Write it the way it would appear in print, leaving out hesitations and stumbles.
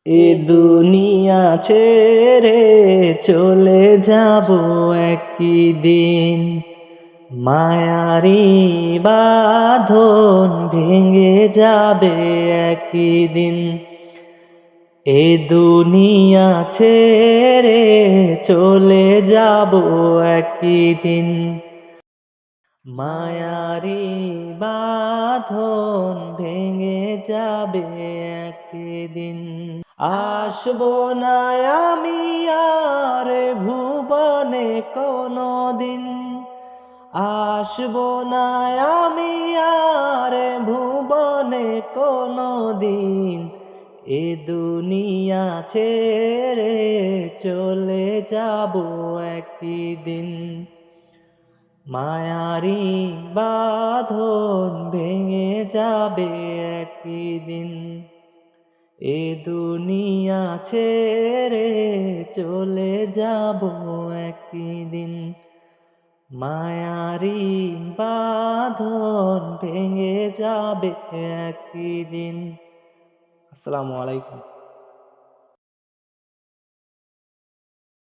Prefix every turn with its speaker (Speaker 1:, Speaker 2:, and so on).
Speaker 1: এ দুনিয়া ছেড়ে চলে যাব একদিন, মায়ারি বাঁধন ভেঙে যাবে একদিন। এ দুনিয়া ছেড়ে চলে যাব একদিন, মায়ারি বাঁধন ভেঙে যাবে একদিন। আসবো না আমি আর ভুবনে কোনদিন, আসবো না আমি আর ভুবনে কোনদিন। এ দুনিয়া ছেড়ে চলে যাব একদিন, মায়ারি বাঁধন ভেঙে যাবে একদিন। এ দুনিয়া ছেড়ে চলে যাব একদিন, মায়ারি বাঁধন ভেঙে যাবে একদিন। আসসালামু আলাইকুম।